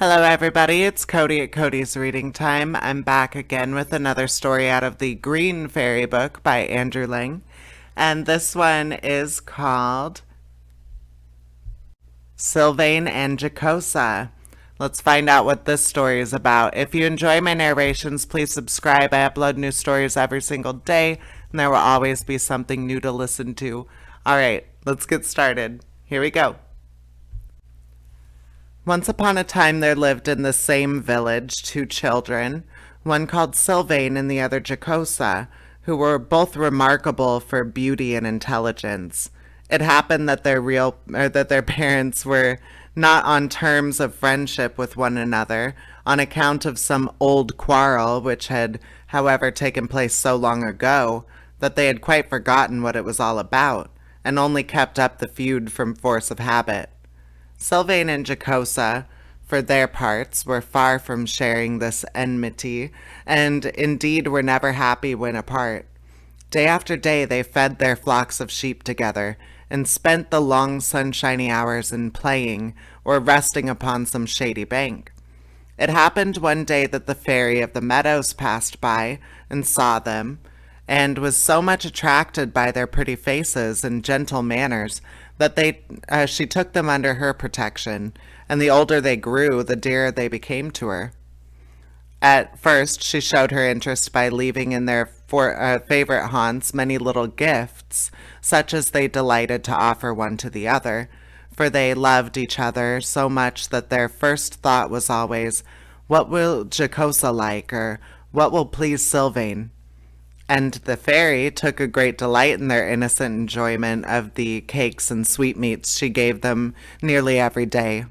Hello, everybody. It's Cody at Cody's Reading Time. I'm back again with another story out of the Green Fairy book by Andrew Lang. And this one is called Sylvain and Jocosa. Let's find out what this story is about. If you enjoy my narrations, please subscribe. I upload new stories every single day, and there will always be something new to listen to. All right, let's get started. Here we go. Once upon a time there lived in the same village two children, one called Sylvain and the other Jocosa, who were both remarkable for beauty and intelligence. It happened that their parents were not on terms of friendship with one another on account of some old quarrel which had, however, taken place so long ago that they had quite forgotten what it was all about, and only kept up the feud from force of habit. Sylvain and Jocosa, for their parts, were far from sharing this enmity, and indeed were never happy when apart. Day after day they fed their flocks of sheep together, and spent the long sunshiny hours in playing or resting upon some shady bank. It happened one day that the fairy of the meadows passed by and saw them, and was so much attracted by their pretty faces and gentle manners that she took them under her protection, and the older they grew, the dearer they became to her. At first, she showed her interest by leaving in their favorite haunts many little gifts, such as they delighted to offer one to the other, for they loved each other so much that their first thought was always, "What will Jocosa like?" or "What will please Sylvain?" And the fairy took a great delight in their innocent enjoyment of the cakes and sweetmeats she gave them nearly every day.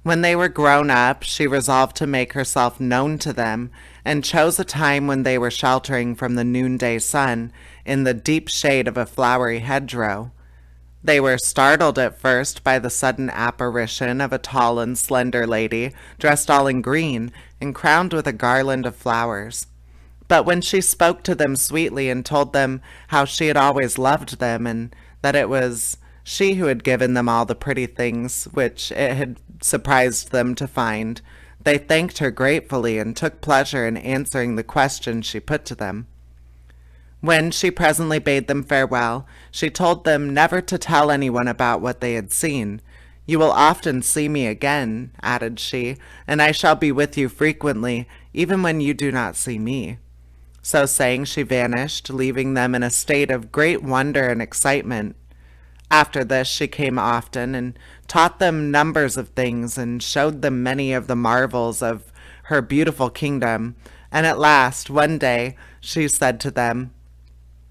When they were grown up, she resolved to make herself known to them, and chose a time when they were sheltering from the noonday sun in the deep shade of a flowery hedgerow. They were startled at first by the sudden apparition of a tall and slender lady, dressed all in green, and crowned with a garland of flowers. But when she spoke to them sweetly and told them how she had always loved them, and that it was she who had given them all the pretty things which it had surprised them to find, they thanked her gratefully and took pleasure in answering the questions she put to them. When she presently bade them farewell, she told them never to tell anyone about what they had seen. "You will often see me again," added she, "and I shall be with you frequently, even when you do not see me." So saying, she vanished, leaving them in a state of great wonder and excitement. After this she came often, and taught them numbers of things, and showed them many of the marvels of her beautiful kingdom. And at last, one day, she said to them,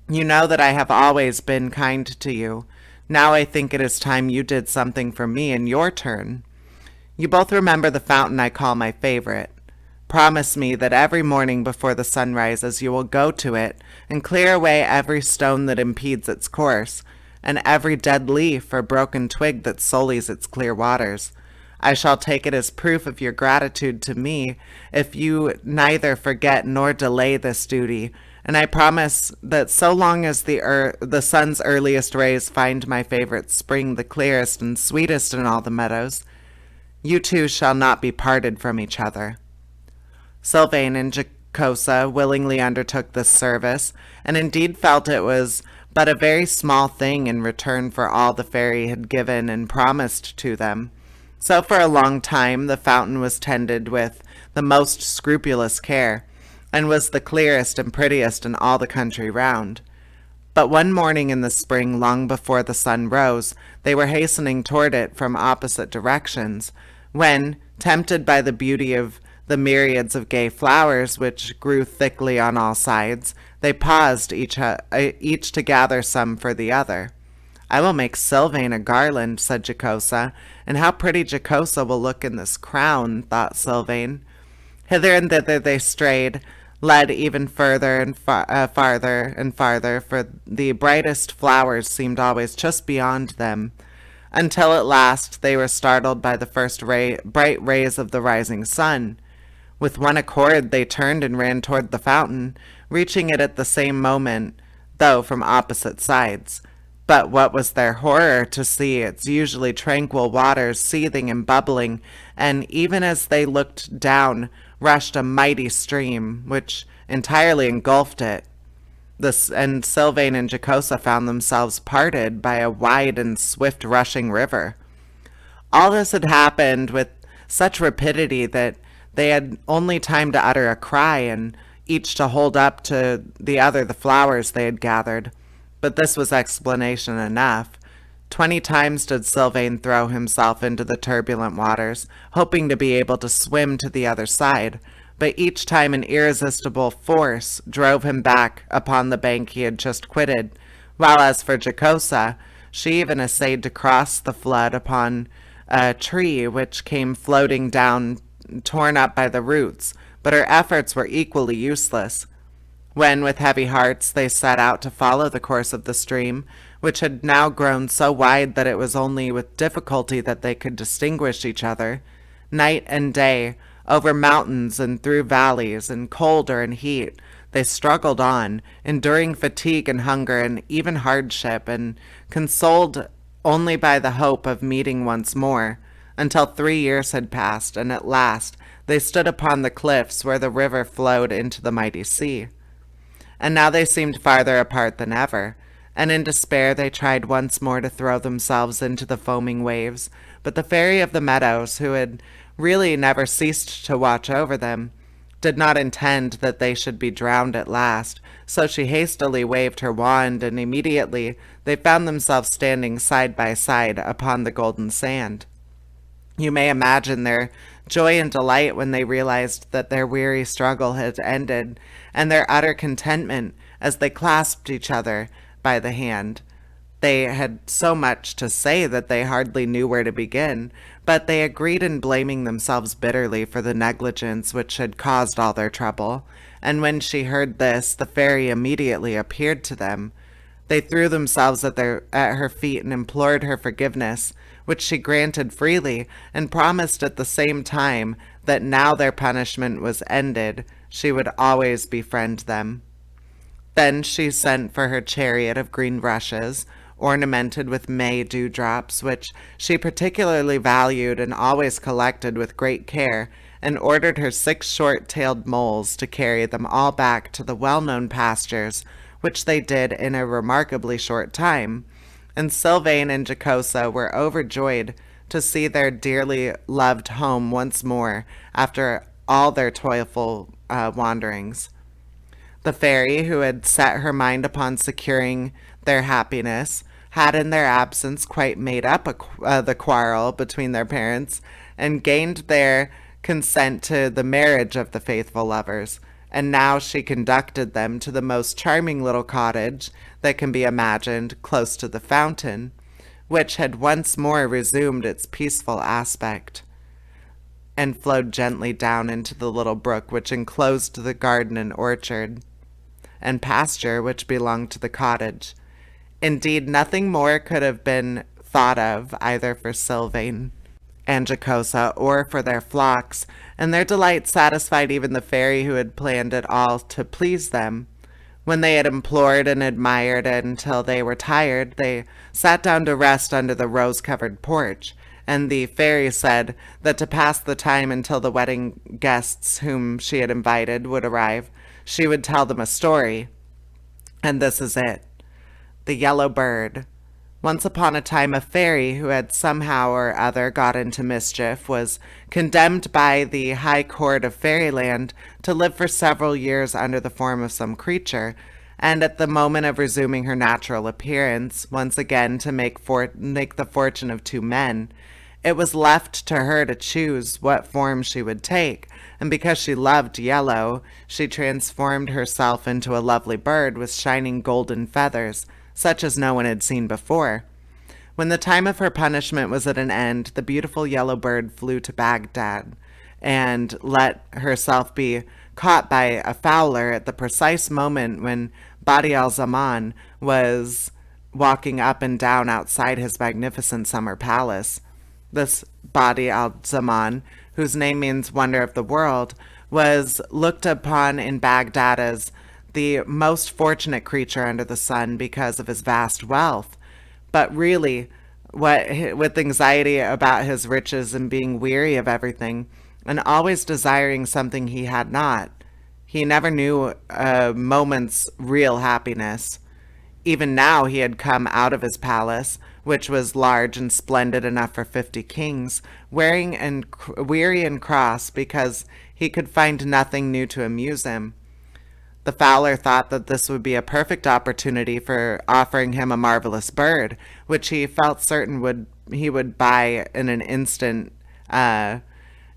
"You know that I have always been kind to you. Now I think it is time you did something for me in your turn. You both remember the fountain I call my favorite. Promise me that every morning before the sun rises you will go to it and clear away every stone that impedes its course, and every dead leaf or broken twig that sullies its clear waters. I shall take it as proof of your gratitude to me if you neither forget nor delay this duty, and I promise that so long as the sun's earliest rays find my favorite spring the clearest and sweetest in all the meadows, you two shall not be parted from each other." Sylvain and Jocosa willingly undertook this service, and indeed felt it was but a very small thing in return for all the fairy had given and promised to them. So for a long time the fountain was tended with the most scrupulous care, and was the clearest and prettiest in all the country round. But one morning in the spring, long before the sun rose, they were hastening toward it from opposite directions, when, tempted by the beauty of the myriads of gay flowers which grew thickly on all sides, they paused each to gather some for the other. "I will make Sylvain a garland," said Jocosa, "and how pretty Jocosa will look in this crown," thought Sylvain. Hither and thither they strayed, led even further and farther and farther, for the brightest flowers seemed always just beyond them, until at last they were startled by the first bright rays of the rising sun. With one accord they turned and ran toward the fountain, reaching it at the same moment, though from opposite sides. But what was their horror to see its usually tranquil waters seething and bubbling, and even as they looked down, rushed a mighty stream, which entirely engulfed it. And Sylvain and Jocosa found themselves parted by a wide and swift rushing river. All this had happened with such rapidity that they had only time to utter a cry and each to hold up to the other the flowers they had gathered. But this was explanation enough. 20 times did Sylvain throw himself into the turbulent waters, hoping to be able to swim to the other side, but each time an irresistible force drove him back upon the bank he had just quitted, while as for Jocosa, she even essayed to cross the flood upon a tree which came floating down, torn up by the roots, but her efforts were equally useless. When, with heavy hearts, they set out to follow the course of the stream, which had now grown so wide that it was only with difficulty that they could distinguish each other, night and day, over mountains and through valleys, in cold or in heat, they struggled on, enduring fatigue and hunger and even hardship, and consoled only by the hope of meeting once more, until 3 years had passed, and at last they stood upon the cliffs where the river flowed into the mighty sea. And now they seemed farther apart than ever, and in despair they tried once more to throw themselves into the foaming waves, but the fairy of the meadows, who had really never ceased to watch over them, did not intend that they should be drowned at last, so she hastily waved her wand, and immediately they found themselves standing side by side upon the golden sand. You may imagine their joy and delight when they realized that their weary struggle had ended, and their utter contentment as they clasped each other by the hand. They had so much to say that they hardly knew where to begin, but they agreed in blaming themselves bitterly for the negligence which had caused all their trouble, and when she heard this, the fairy immediately appeared to them. They threw themselves at her feet and implored her forgiveness, which she granted freely, and promised at the same time that now their punishment was ended, she would always befriend them. Then she sent for her chariot of green rushes, ornamented with May dewdrops, which she particularly valued and always collected with great care, and ordered her 6 short-tailed moles to carry them all back to the well-known pastures, which they did in a remarkably short time, and Sylvain and Jocosa were overjoyed to see their dearly loved home once more after all their toilful wanderings. The fairy, who had set her mind upon securing their happiness, had in their absence quite made up the quarrel between their parents, and gained their consent to the marriage of the faithful lovers, and now she conducted them to the most charming little cottage that can be imagined close to the fountain, which had once more resumed its peaceful aspect, and flowed gently down into the little brook which enclosed the garden and orchard and pasture which belonged to the cottage. Indeed, nothing more could have been thought of either for Sylvain and Jocosa or for their flocks, and their delight satisfied even the fairy who had planned it all to please them. When they had implored and admired it until they were tired, they sat down to rest under the rose-covered porch, and the fairy said that to pass the time until the wedding guests whom she had invited would arrive, she would tell them a story. And this is it. The Yellow Bird. Once upon a time, a fairy who had somehow or other got into mischief was condemned by the High Court of Fairyland to live for several years under the form of some creature, and at the moment of resuming her natural appearance, once again to make the fortune of 2 men, it was left to her to choose what form she would take, and because she loved yellow, she transformed herself into a lovely bird with shining golden feathers, such as no one had seen before. When the time of her punishment was at an end, the beautiful yellow bird flew to Baghdad, and let herself be caught by a fowler at the precise moment when Badi al-Zaman was walking up and down outside his magnificent summer palace. This Badi al-Zaman, whose name means wonder of the world, was looked upon in Baghdad as the most fortunate creature under the sun because of his vast wealth. But really, with anxiety about his riches and being weary of everything, and always desiring something he had not. He never knew a moment's real happiness. Even now he had come out of his palace, which was large and splendid enough for 50 kings, weary and cross because he could find nothing new to amuse him. The fowler thought that this would be a perfect opportunity for offering him a marvelous bird, which he felt certain he would buy in an instant, and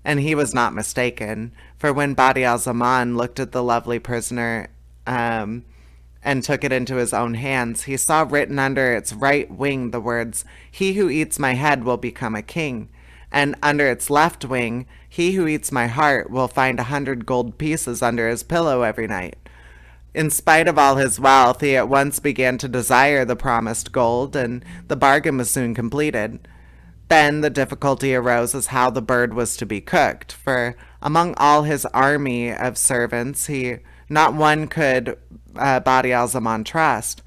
he was not mistaken. For when Badi al Zaman looked at the lovely prisoner and took it into his own hands, he saw written under its right wing the words, "He who eats my head will become a king," and under its left wing, "He who eats my heart will find 100 gold pieces under his pillow every night." In spite of all his wealth, he at once began to desire the promised gold, and the bargain was soon completed. Then the difficulty arose as how the bird was to be cooked, for among all his army of servants, not one could Badi al Zaman trust.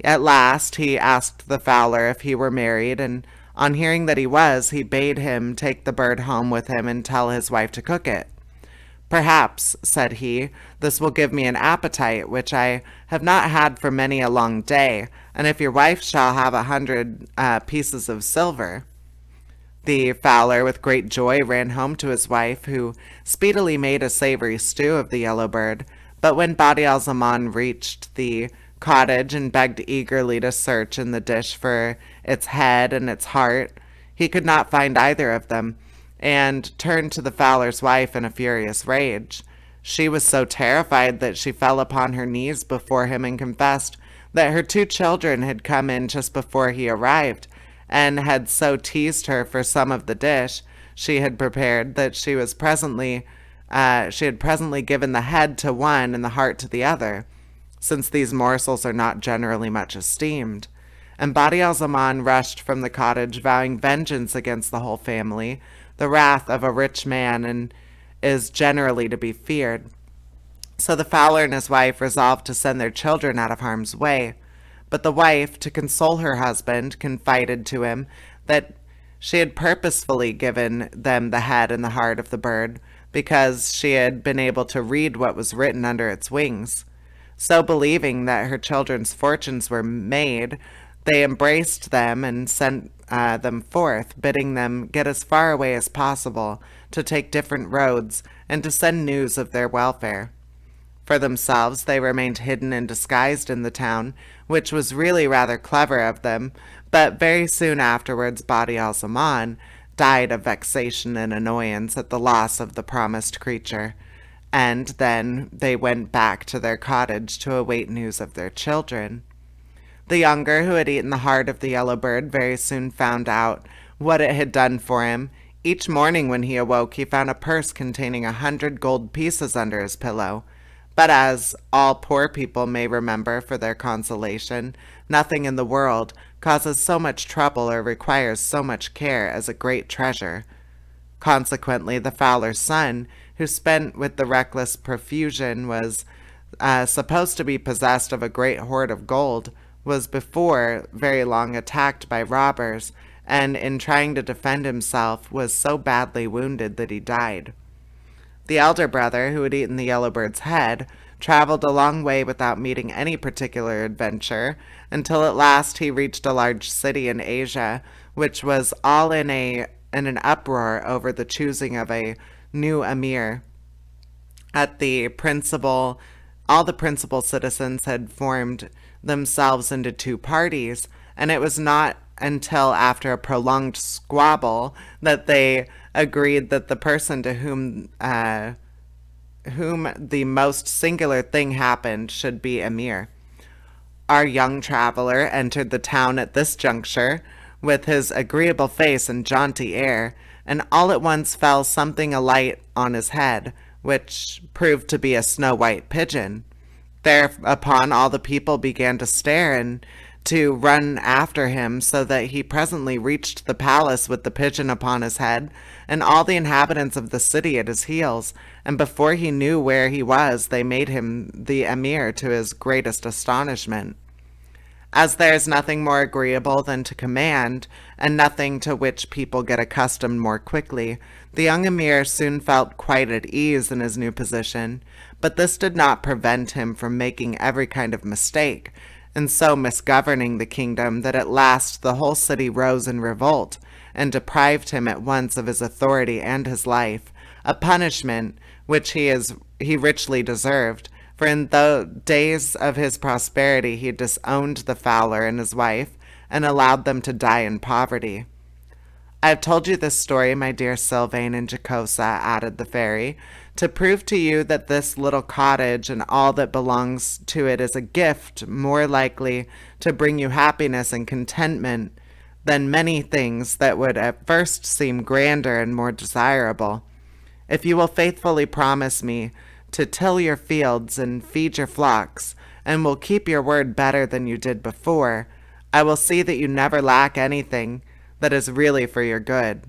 At last he asked the fowler if he were married, and on hearing that he was, he bade him take the bird home with him and tell his wife to cook it. "Perhaps," said he, "this will give me an appetite which I have not had for many a long day, and if your wife shall have 100 pieces of silver." The fowler with great joy ran home to his wife, who speedily made a savory stew of the yellow bird. But when Badi al Zaman reached the cottage and begged eagerly to search in the dish for its head and its heart, he could not find either of them, and turned to the fowler's wife in a furious rage. She was so terrified that she fell upon her knees before him and confessed that her 2 children had come in just before he arrived, and had so teased her for some of the dish she had prepared that she had presently given the head to one and the heart to the other, since these morsels are not generally much esteemed. And Badi al Zaman rushed from the cottage, vowing vengeance against the whole family. The wrath of a rich man is generally to be feared. So the fowler and his wife resolved to send their children out of harm's way. But the wife, to console her husband, confided to him that she had purposefully given them the head and the heart of the bird, because she had been able to read what was written under its wings. So believing that her children's fortunes were made, they embraced them and sent them forth, bidding them get as far away as possible, to take different roads, and to send news of their welfare. For themselves, they remained hidden and disguised in the town, which was really rather clever of them, but very soon afterwards Badi al Zaman died of vexation and annoyance at the loss of the promised creature, and then they went back to their cottage to await news of their children. The younger, who had eaten the heart of the yellow bird, very soon found out what it had done for him. Each morning when he awoke, he found a purse containing 100 gold pieces under his pillow. But as all poor people may remember for their consolation, nothing in the world causes so much trouble or requires so much care as a great treasure. Consequently, the fowler's son, who spent with the reckless profusion, was supposed to be possessed of a great hoard of gold, was before very long attacked by robbers, and in trying to defend himself was so badly wounded that he died. The elder brother, who had eaten the yellow bird's head, traveled a long way without meeting any particular adventure, until at last he reached a large city in Asia, which was all in an uproar over the choosing of a new emir. All the principal citizens had formed themselves into 2 parties, and it was not until after a prolonged squabble that they agreed that the person to whom the most singular thing happened should be emir. Our young traveler entered the town at this juncture with his agreeable face and jaunty air, and all at once fell something alight on his head, which proved to be a snow-white pigeon. Thereupon all the people began to stare and to run after him, so that he presently reached the palace with the pigeon upon his head, and all the inhabitants of the city at his heels, and before he knew where he was, they made him the emir to his greatest astonishment. As there is nothing more agreeable than to command, and nothing to which people get accustomed more quickly, the young emir soon felt quite at ease in his new position, but this did not prevent him from making every kind of mistake, and so misgoverning the kingdom that at last the whole city rose in revolt, and deprived him at once of his authority and his life, a punishment which he richly deserved, for in the days of his prosperity he disowned the fowler and his wife, and allowed them to die in poverty. I have told you this story, my dear Sylvain and Jocosa, added the fairy, to prove to you that this little cottage and all that belongs to it is a gift more likely to bring you happiness and contentment than many things that would at first seem grander and more desirable. If you will faithfully promise me to till your fields and feed your flocks, and will keep your word better than you did before, I will see that you never lack anything that is really for your good.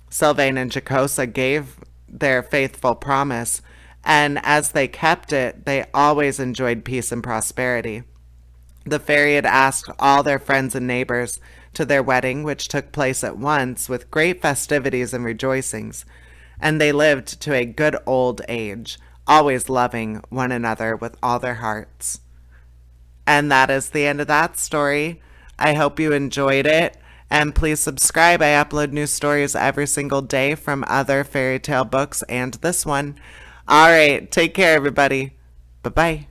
Sylvain and Jocosa gave their faithful promise, and as they kept it, they always enjoyed peace and prosperity. The fairy had asked all their friends and neighbors to their wedding, which took place at once with great festivities and rejoicings, and they lived to a good old age, always loving one another with all their hearts. And that is the end of that story. I hope you enjoyed it. And please subscribe. I upload new stories every single day from other fairy tale books and this one. All right. Take care, everybody. Bye-bye.